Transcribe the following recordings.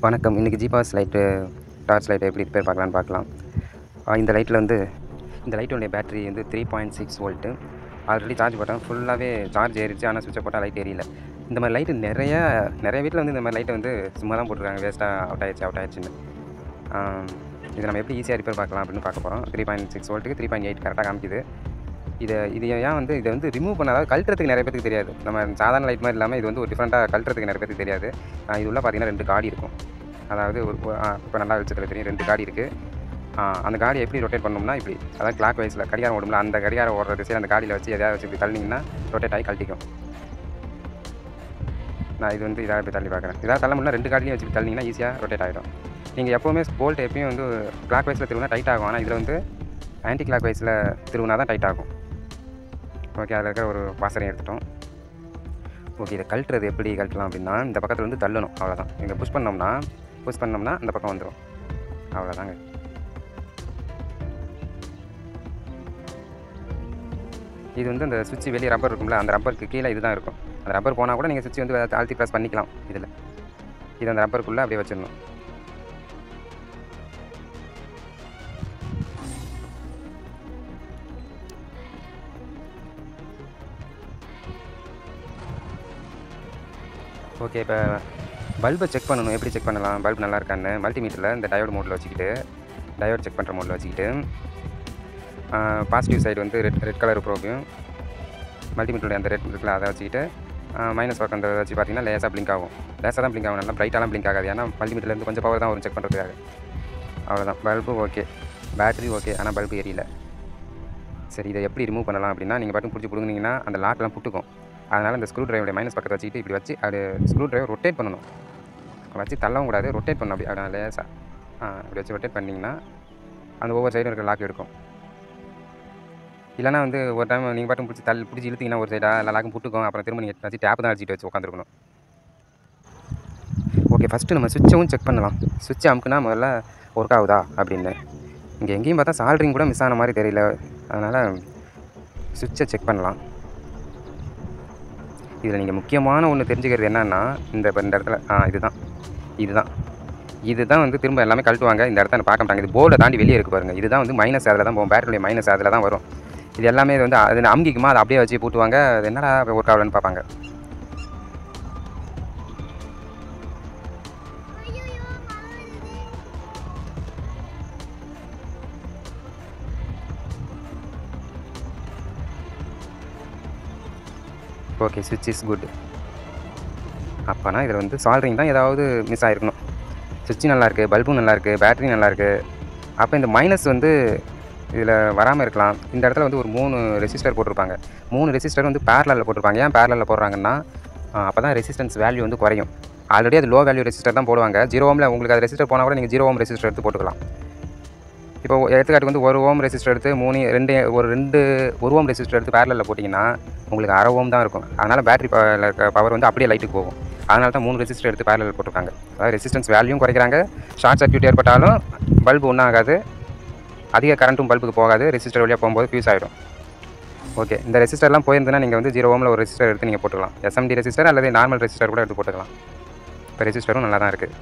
வணக்கம். இன்றைக்கி ஜிபாஸ் light torch light எப்படி ரிப்பேர் பார்க்கலாம். இந்த லைட்டுடைய பேட்டரி வந்து 3.6 வோல்ட்டு. ஆல்ரெடி சார்ஜ் போட்டேன், ஃபுல்லாகவே சார்ஜ் ஏறிடுச்சு. ஆனால் சுவிட்சை போட்டால் லைட் எரியல. இந்த மாதிரி லைட்டு நிறைய வீட்டில் வந்து இந்த மாதிரி லைட்டை வந்து சும்மா தான் போட்டிருக்காங்க, வேஸ்ட்டாக அவுட் ஆயிடுச்சுன்னு. இதை நம்ம எப்படி ஈஸியாக ரிப்பேர் பார்க்கலாம் அப்படின்னு பார்க்க போகிறோம். 3.6 வோல்ட்டுக்கு 3.8 கரெக்டாக காமிக்குது. இதை வந்து ரிமூவ் பண்ண, அதாவது கழட்டுறதுக்கு நிறைய பேருக்கு தெரியாது. நம்ம சாதாரண லைட் மாதிரி இல்லாமல் இது வந்து ஒரு டிஃப்ரெண்ட்டாக கழட்டுறதுக்கு நிறைய பேருக்கு தெரியாது. இது உள்ள பார்த்தீங்கன்னா 2 காடி இருக்கும். அதாவது இப்போ நல்லா வெளிச்சத்தில் தெரியும், 2 காடி இருக்குது. அந்த காடியை எப்படி ரொட்டேட் பண்ணோம்னா இப்படி, அதாவது கிளாக் வைஸில் கடிகாரம் ஓடும்ல, அந்த கடிகாரம் ஓடுற திசையில் அந்த காடியில் வச்சு எதாவது வச்சு இப்படி தள்ளிங்கன்னா ரொட்டேட் ஆகி கழட்டிக்கும். நான் இது வந்து இதாக இப்படி தள்ளி பார்க்குறேன். இதாக தள்ள முடியல, 2 காடிலையும் வச்சு தள்ளிங்கன்னா ஈஸியாக ரொட்டேட் ஆகிடும். நீங்கள் எப்போவுமே போல்ட் எப்பயும் வந்து கிளாக் வைஸில் திருவினா டைட் ஆகும். ஆனால் இதில் வந்து ஆன்டி கிளாக் வைஸில் திருவினா தான் டைட் ஆகும். ஓகே, அதில் இருக்கிற ஒரு வாசனையை எடுத்துட்டோம். ஓகே, இதை கழட்டுறது எப்படி கழட்டலாம் அப்படின்னா, இந்த பக்கத்தில் வந்து தள்ளணும், அவ்வளோதான். இங்கே புஷ் பண்ணோம்னா அந்த பக்கம் வந்துடும், அவ்வளோதாங்க. இது வந்து அந்த சுவிட்ச் வெளியே ரப்பர் இருக்கும்ல, அந்த ரப்பருக்கு கீழே இதுதான் இருக்கும். அந்த ரப்பர் போனால் கூட நீங்கள் சுவிட்ச் வந்து அழுத்தி ப்ரெஸ் பண்ணிக்கலாம். இது அந்த ரப்பருக்குள்ளே அப்படியே வச்சிடணும். ஓகே, இப்போ பல்பை செக் பண்ணணும். எப்படி செக் பண்ணலாம், பல்ப் நல்லா இருக்கான்னு மல்டிமீட்டரில் இந்த டயோடு மோடில் வச்சுக்கிட்டு, டயோடு செக் பண்ணுற மோடில் வச்சுக்கிட்டு, பாசிட்டிவ் சைடு வந்து ரெட் கலர் ப்ரோபையும், மல்டிமீட்டருடைய அந்த ரெட் இருக்குல்ல அதை வச்சுக்கிட்டு, மைனஸ் பக்கம் அந்த வச்சு பார்த்தீங்கன்னா லேசாக பிளிங்க் ஆகும். லேசாக தான் பிளிங்க் ஆகும், நல்லா பிரைட்டாலாம் பிளிங்க் ஆகாது. ஏன்னா மல்டிமீட்டர்லேருந்து கொஞ்சம் பவர் தான் வரும் செக் பண்ணுறதுக்காக. அவ்வளோதான். பல்பு ஓகே, பேட்டரி ஓகே, ஆனால் பல்பு எரியல. சரி, இதை எப்படி ரிமூவ் பண்ணலாம் அப்படின்னா, நீங்கள் பாட்டும் பிடிச்சி பிடுங்கினீங்கன்னா அந்த லாக்கெலாம் புட்டுக்கும். அதனால் இந்த ஸ்க்ரூ ட்ரைவருடைய மைனஸ் பக்கத்தை வச்சுக்கிட்டு இப்படி வச்சு அது ஸ்க்ரூ ட்ரைவர் ரொட்டேட் பண்ணணும். வச்சு தள்ளவும் கூடாது, ரொட்டேட் பண்ணணும். அப்படி லேசாக இப்படி வச்சு ரொட்டேட் பண்ணிங்கன்னா அந்த ஒவ்வொரு சைடும் இருக்கிற லாக் எடுக்கும். இல்லைனா வந்து ஒரு டைம் நீங்கள் பாட்டும் பிடிச்சி இழுத்திங்கன்னா ஒரு சைடாக எல்லா லாக்கும் புட்டுக்கும். அப்புறம் திரும்ப நீங்கள் வச்சு டேப்பு தான் அடிச்சிட்டு வச்சு உட்காந்துருக்கணும். ஓகே, ஃபஸ்ட்டு நம்ம சுவிட்சவும் செக் பண்ணலாம். சுவிட்சை அமுக்குனா முதல்ல ஒர்க் ஆகுதா அப்படின்னு. இங்கே எங்கேயும் பார்த்தா சால்ட்ரிங் கூட மிஸ் ஆன மாதிரி தெரியல. அதனால் சுவிட்சை செக் பண்ணலாம். இதில் நீங்கள் முக்கியமான ஒன்று தெரிஞ்சுக்கிறது என்னென்னா, இந்த இடத்துல இதுதான் வந்து திரும்ப எல்லாமே கழட்டுவாங்க. இந்த இடத்த பார்க்க மாட்டாங்க. இது போர்டை தாண்டி வெளியே இருக்குது பாருங்கள். இதுதான் வந்து மைனஸ், அதில் தான் போகும். பேட்டரியுடைய மைனஸ் அதில் தான் வரும். இது எல்லாமே வந்து அது அமுக்கிக்குமா, அதை அப்படியே வச்சு போட்டுவாங்க. அது என்னடா ஒர்க் ஆகலன்னு பார்ப்பாங்க. ஓகே, சுவிட்ச் இஸ் குட். அப்போனா இதில் வந்து சால்ட்ரிங் தான் ஏதாவது மிஸ் ஆகிருக்கணும். சுவிட்சு நல்லாயிருக்கு, பல்பும் நல்லாயிருக்கு, பேட்டரி நல்லாயிருக்கு. அப்போ இந்த மைனஸ் வந்து இதில் வராமல் இருக்கலாம். இந்த இடத்துல வந்து ஒரு 3 ரெசிஸ்டர் போட்டிருப்பாங்க. 3 ரெசிஸ்டர் வந்து பேரலில் போட்டிருப்பாங்க. ஏன் பேரலில் போடுறாங்கன்னா, அப்போ தான் ரெசிஸ்டன்ஸ் வேல்யூ வந்து குறையும். ஆல்ரெடி அது லோ வேல்யூ ரெசிஸ்டர் தான் போடுவாங்க. 0 ஓமில் உங்களுக்கு அது ரெசிஸ்டர் போனால் கூட நீங்கள் 0 ஓம் ரெசிஸ்டர் எடுத்து போட்டுக்கலாம். இப்போ எடுத்துக்காட்டுக்கு வந்து 1 ஓம் ரெசிஸ்டர் எடுத்து 1 ஓம் ரெசிஸ்டர் எடுத்து பேரலில் போட்டிங்கன்னா உங்களுக்கு 1/2 ஓம் தான் இருக்கும். அதனால் பேட்டரி பவர் வந்து அப்படியே லைட்டுக்கு போகும். அதனால தான் 3 ரெசிஸ்டர் எடுத்து பேரலில் போட்டிருக்காங்க. அதாவது ரெசிஸ்டன்ஸ் வேல்யூவும் குறைக்கிறாங்க. ஷார்ட் சர்க்யூட் ஏற்பட்டாலும் பல்பு ஒன்றும் ஆகாது, அதிக கரண்ட்டும் பல்புக்கு போகாது. ரெசிஸ்டர் வழியாக போகும்போது ஃபியூஸ் ஆகிடும். ஓகே, இந்த ரெசிஸ்டர்லாம் போயிருந்ததுன்னா நீங்கள் வந்து 0 ஓமில் ஒரு ரெசிஸ்டர் எடுத்து நீங்கள் போட்டுக்கலாம். SMD ரெசிஸ்டர் அல்லது நார்மல் ரெசிஸ்டர் கூட எடுத்து போட்டுக்கலாம். இப்போ ரெசிஸ்டரும் நல்லா தான் இருக்குது.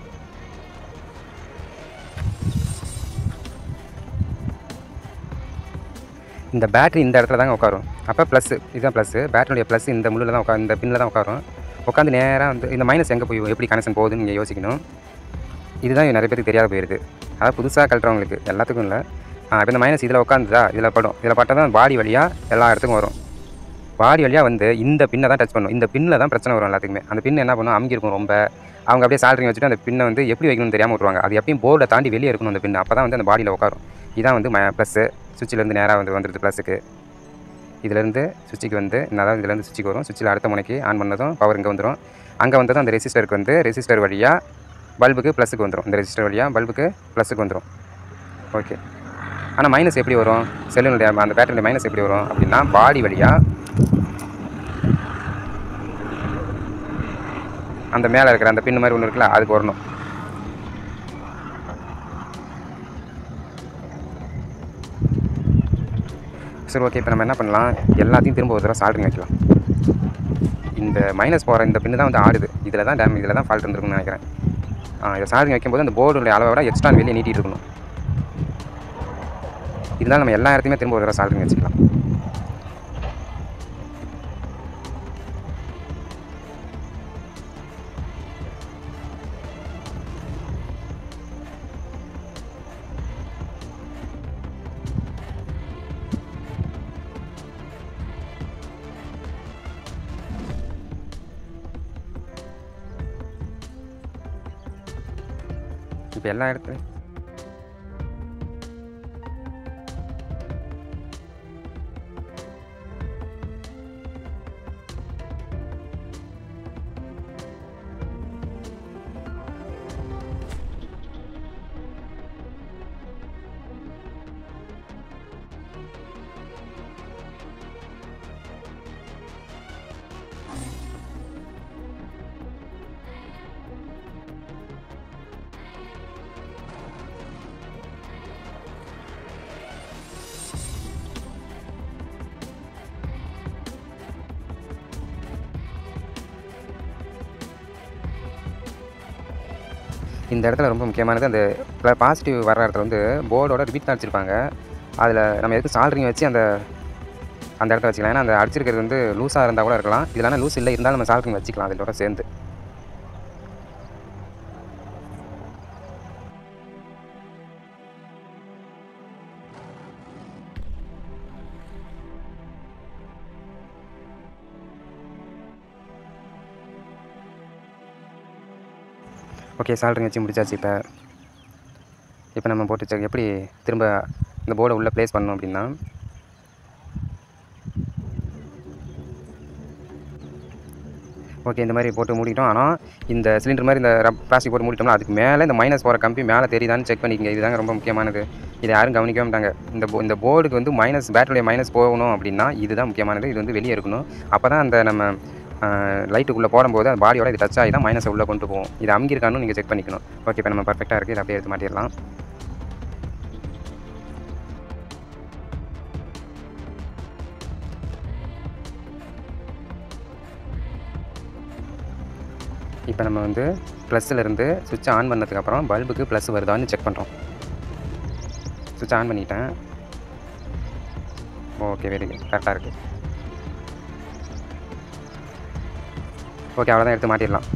இந்த பேட்டரி இந்த இடத்துல தாங்க உட்காரும். அப்போ ப்ளஸ்ஸு, இதுதான் ப்ளஸ்ஸு. பேட்டரியுடைய ப்ளஸ் இந்த முள்ளில் தான் இந்த பின்னில் தான் உட்காரும். உட்காந்து நேராக வந்து இந்த மைனஸ் எங்கே போய் எப்படி கனெக்ஷன் போகுதுன்னு நீங்கள் யோசிக்கணும். இதுதான் நிறைய பேருக்கு தெரியாத போயிருக்கு. அதாவது புதுசாக கழட்டுறவங்களுக்கு எல்லாத்துக்கும் இல்லை. இப்போ இந்த மைனஸ் இதில் உட்காந்துதா, இதில் பட்டால் தான் பாடி வழியாக எல்லா இடத்துக்கும் வரும். பாடி வழியாக வந்து இந்த பின்னை தான் டச் பண்ணும். இந்த பின்னில் தான் பிரச்சனை வரும் எல்லாத்துக்குமே. அந்த பின்னை என்ன பண்ணும், அமுங்கிருக்கும் ரொம்ப. அவங்க அப்படியே சால்ட்ரிங் வச்சுட்டு அந்த பின்னை வந்து எப்படி வைக்கணும்னு தெரியாமல் விட்டுருவாங்க. அது எப்பயும் போர்டை தாண்டி வெளியே இருக்கணும் அந்த பின்னு. அப்போ தான் வந்து அந்த பாடியில் உட்காரும். இதான் வந்து ப்ளஸ்ஸு. சுவிட்சிலேருந்து நேராக வந்துடுது ப்ளஸுக்கு. இதிலேருந்து சுவிட்சுக்கு வந்து அதாவது இதுலேருந்து சுவிட்சுக்கு வரும். சுவிட்சில் அடுத்த முனைக்கு ஆன் பண்ணதும் பவர் இங்கே வந்துடும். அங்கே வந்ததும் அந்த ரெசிஸ்டருக்கு வந்து ரெசிஸ்டர் வழியாக பல்புக்கு ப்ளஸுக்கு வந்துடும். இந்த ரெசிஸ்டர் வழியாக பல்புக்கு ப்ளஸுக்கு வந்துடும். ஓகே, ஆனால் மைனஸ் எப்படி வரும், செல்லுடைய அந்த பேட்டரியுடைய மைனஸ் எப்படி வரும் அப்படின்னா, பாடி வழியாக அந்த மேலே இருக்கிற அந்த பின்னு மாதிரி ஒன்று இருக்குல்ல, அதுக்கு வரணும். சரி, ஓகே, இப்போ நம்ம என்ன பண்ணலாம், எல்லாத்தையும் திரும்ப ஒரு தடவை சால்ட்ரிங் வைக்கலாம். இந்த மைனஸ் போகிற இந்த பின்னு தான் வந்து ஆடுது. இதில் தான் ஃபால்ட் இருந்திருக்குன்னு நினைக்கிறேன். இதை சார்ஜிங் வைக்கும்போது அந்த போர்டுடைய அளவை விட எக்ஸ்ட்ரா வெளியே நீட்டிகிட்டு இருக்கணும். இருந்தாலும் நம்ம எல்லா இடத்தையுமே திரும்ப ஒரு தடவை சால்ட்ரிங் வச்சுக்கலாம். இப்போ எல்லா இடத்துலையும் இந்த இடத்துல ரொம்ப முக்கியமானது அந்த பாசிட்டிவ் வர இடத்துல வந்து போர்டோட ரிப்பீட் தான் அடிச்சிருப்பாங்க. அதில் நம்ம எதுக்கு சால்ட்ரிங் வச்சு அந்த இடத்துல வச்சுக்கலாம். ஏன்னா அந்த அடிச்சிருக்கிறது வந்து லூஸாக இருந்தால் கூட இருக்கலாம். இதெல்லாம் லூஸ் இல்லை இருந்தாலும் நம்ம சால்ட்ரிங் வச்சுக்கலாம் அதோட சேர்ந்து. ஓகே, சால்ட்ரிங் வச்சு முடிச்சாச்சு. இப்போ நம்ம போட்டு எப்படி திரும்ப இந்த போர்டை உள்ளே ப்ளேஸ் பண்ணணும் அப்படின்னா, ஓகே இந்த மாதிரி போட்டு மூடிட்டோம். ஆனால் இந்த சிலிண்டர் மாதிரி இந்த பிளாஸ்டிக் போட்டு மூடிட்டோம்னா அதுக்கு மேலே இந்த மைனஸ் போகிற கம்பி மேலே தெரியுதான்னு செக் பண்ணிக்கங்க. இதுதாங்க ரொம்ப முக்கியமானது. இதை யாரும் கவனிக்கவே மாட்டாங்க. இந்த போர்டுக்கு வந்து பேட்டரியுடைய மைனஸ் போகணும் அப்படின்னா இதுதான் முக்கியமானது. இது வந்து வெளியே இருக்கணும். அப்போ தான் அந்த நம்ம லைட்டுக்குள்ளே போடும்போது அந்த பாடியோட இது டச் ஆகி தான் மைனஸை உள்ளே கொண்டு போகும். இது அமுங்கியிருக்கான்னு நீங்கள் செக் பண்ணிக்கணும். ஓகே, இப்போ நம்ம பர்ஃபெக்டாக இருக்குது. இதை அப்படியே எடுத்து மாட்டிடலாம். இப்போ நம்ம வந்து ப்ளஸ்ஸில் இருந்து சுவிட்ச் ஆன் பண்ணதுக்கப்புறம் பல்புக்கு ப்ளஸ் வருதான்னு செக் பண்ணுறோம். சுவிட்ச் ஆன் பண்ணிட்டேன். ஓகே, வெரி குட், கரெக்டாக இருக்குது. ஓகே, அவ்வளோதான், எடுத்து மாட்டிடலாம்.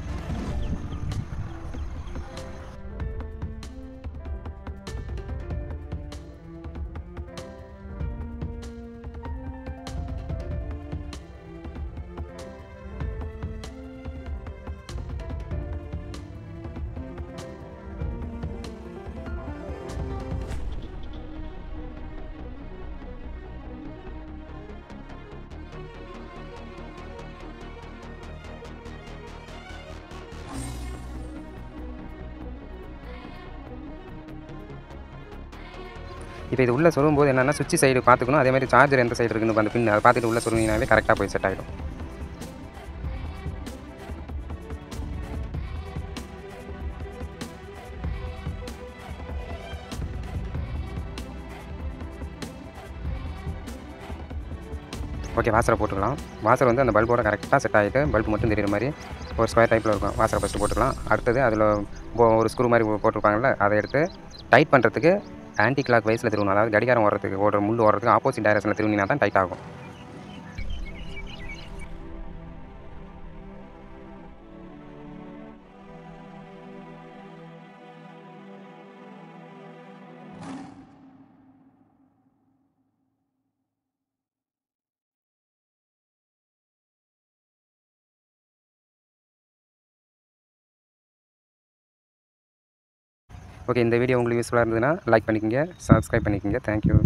இப்போ இது உள்ளே சொல்லும்போது என்னென்னா சுவிட்ச் சைடு பார்த்துக்கணும். அதே மாதிரி சார்ஜர் எந்த சைடு இருக்குன்னு அந்த பின் அதை பார்த்துட்டு உள்ளே சொல்லுவீங்கனாவே கரெக்டாக போய் செட் ஆகிடும். ஓகே, வாசரை போட்டுக்கலாம். வாசர் வந்து அந்த பல்போட கரெக்டாக செட் ஆகிட்டு பல்பு மட்டும் தெரியுற மாதிரி ஒரு ஸ்கொயர் டைப்பில் இருக்கும். வாசரை ஃபஸ்ட்டு போட்டுக்கலாம். அடுத்தது அதில் ஒரு ஸ்க்ரூ மாதிரி போட்டிருப்பாங்கல்ல, அதை எடுத்து டைட் பண்ணுறதுக்கு ஆன்டி கிளாக் வைஸில் திருவணும். அதாவது கடிகாரம் முள் ஓடுறதுக்கு ஆப்போசிட் டைரக்ஷனில் திருவினா தான் டைட் ஆகும். ஓகே, இந்த வீடியோ உங்களுக்கு யூஸ்ஃபுல்லாக இருந்ததுன்னா லைக் பண்ணிக்கோங்க, சப்ஸ்கிரைப் பண்ணிக்கோங்க. தேங்க்யூ.